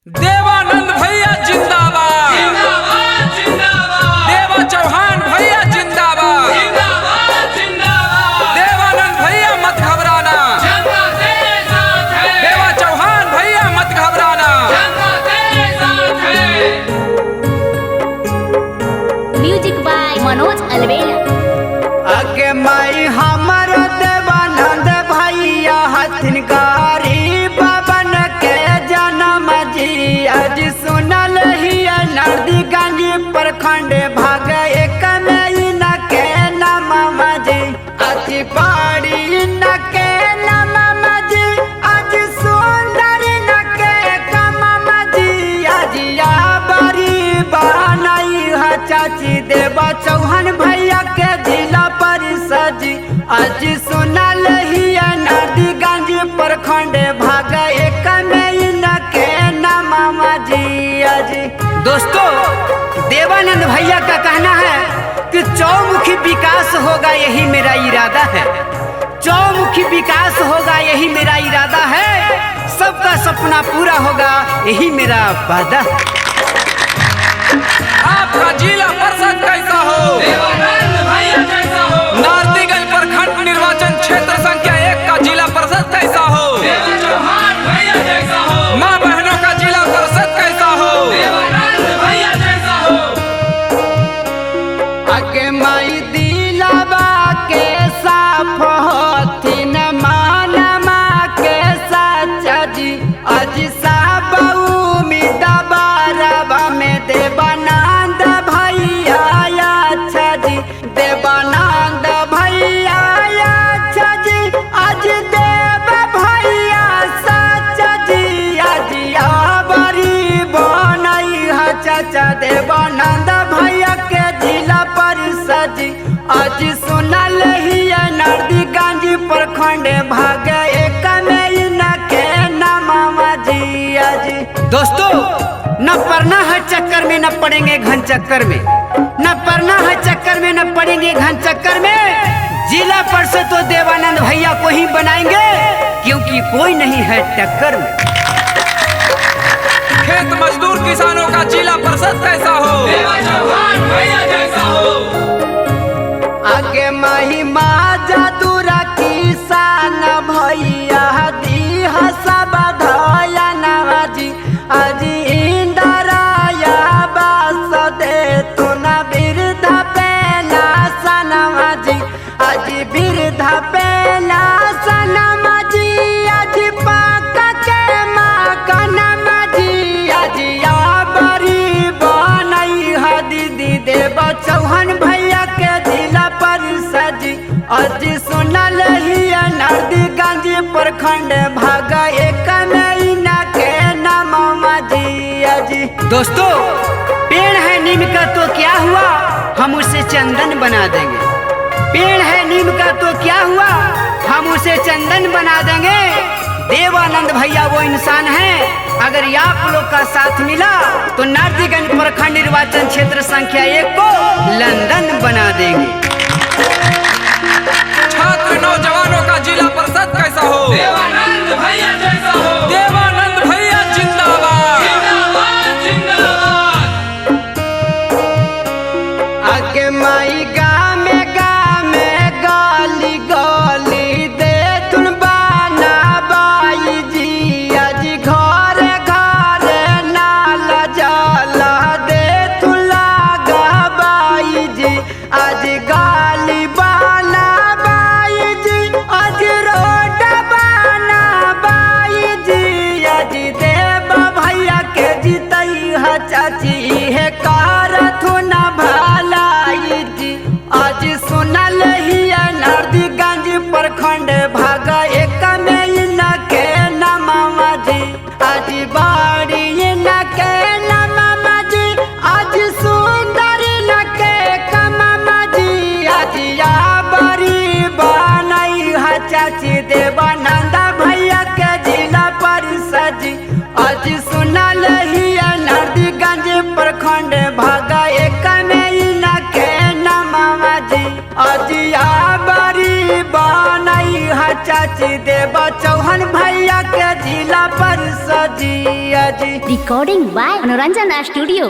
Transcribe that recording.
देवानंद भैया जिंदाबाद जिंदाबाद जिंदाबाद। देवा चौहान भैया जिंदाबाद जिंदाबाद जिंदाबाद। देवानंद भैया मत घबराना, जनता तेरे साथ है। देवा चौहान भैया मत घबराना। जनता तेरे साथ है। Music by Manoj Alvela. आगे माई हमर देवानंद भैया हथिन गरीब बन के जन्म जी। आज सुनल ही नरदीगंज प्रखंड भाग एक में न के नाम जी। अति पारी न के नाम जी। आज सुंदर न के कम जी। आज या बड़ी बनई है चाची देवा चौहान भैया के जिला परिषद। आज सुनल ही नरदीगंज प्रखंड भाग एक में न के नाम जी। आज दोस्तों, देवानंद भैया का कहना है कि चौमुखी विकास होगा यही मेरा इरादा है। चौमुखी विकास होगा यही मेरा इरादा है। सबका सपना पूरा होगा यही मेरा वादा है। आपका जिला परिषद कैसा हो? देवानंद भैया जैसा हो। नरदीगंज प्रखंड निर्वाचन क्षेत्र संख्या 1 का जिला परिषद कैसा हो? देवा चौहान भैया जैसा हो। माँ बहनों का जिला परिषद कैसा हो? देवानंद भैया जैसा हो। आगे माई दिलावा के साफ होथिन मानमा के सच्चा जी। आज सब उम्मीद बारवा में देवानंद भैया अच्छा जी। देवानंद भैया अच्छा जी। आज देव भैया सच्चा जी। आज बड़ी बनई है चाचा देवानंद भैया के जिला परिषद। आज सुनल ही नरदीगंज प्रखंड भाग एक में न के नाम जी। आज दोस्तों, न पड़ना है चक्कर में न पड़ेंगे घन चक्कर में। न पड़ना है चक्कर में न पड़ेंगे घन चक्कर में। जिला परिषद तो देवानंद भैया को ही बनाएंगे क्योंकि कोई नहीं है टक्कर में। खेत मजदूर किसानों का जिला परिषद कैसा हो? देवा चौहान भैया जैसा हो। आगे माही जादूरा किसान भैया दी सब धया नवाजी। आज इंदराया बास दे तो न वृद्ध पेला सनवाजी। आज वृद्ध पेला सनवाजी। आज पाक के माँ जी। आज या बड़ी बनई है दीदी देवा चौहान भैया के जिला परिषद। आज सुनल ही नरदीगंज प्रखंड भाग एक में न के नाम जी। आज दोस्तों, पेड़ है नीम का तो क्या हुआ, हम उसे चंदन बना देंगे। पेड़ है नीम का तो क्या हुआ, हम उसे चंदन बना देंगे। देवानंद भैया वो इंसान है, अगर आप लोग का साथ मिला तो नरदीगंज प्रखंड निर्वाचन क्षेत्र संख्या 1 को लंदन बना देंगे। छात्र नौजवानों का जिला परिषद कैसा हो? देवानंद भैया जैसा हो। देवानंद भैया जिंदाबाद जिंदाबाद जिंदाबाद। आगे माई गामे गली गली दे तुन बाना बाई जी। आज घर घर नाल जला दे तुन लागा बाई जी। आज गाली बाना बाई जी। आज रोड बाना बाई जी। आज देव भैया के जीतई है चाची है कारथुन भलाई जी। आज सुनल ही नरदीगंज प्रखंड भाग एक में न के नाम जी। आज बाड़ी न के नाम जी। आज सुंदर न के कम जी। आज या बड़ी बनई है चाची देवानंद भैया के जिला परिषद। आज सुनल ही नरदीगंज प्रखंड भाग एक में न के नाम जी। आज या बड़ी बनई है चाची देवा चौहान भैया के जिला परिषद। जी अजी Recording by Manoranjana Studio.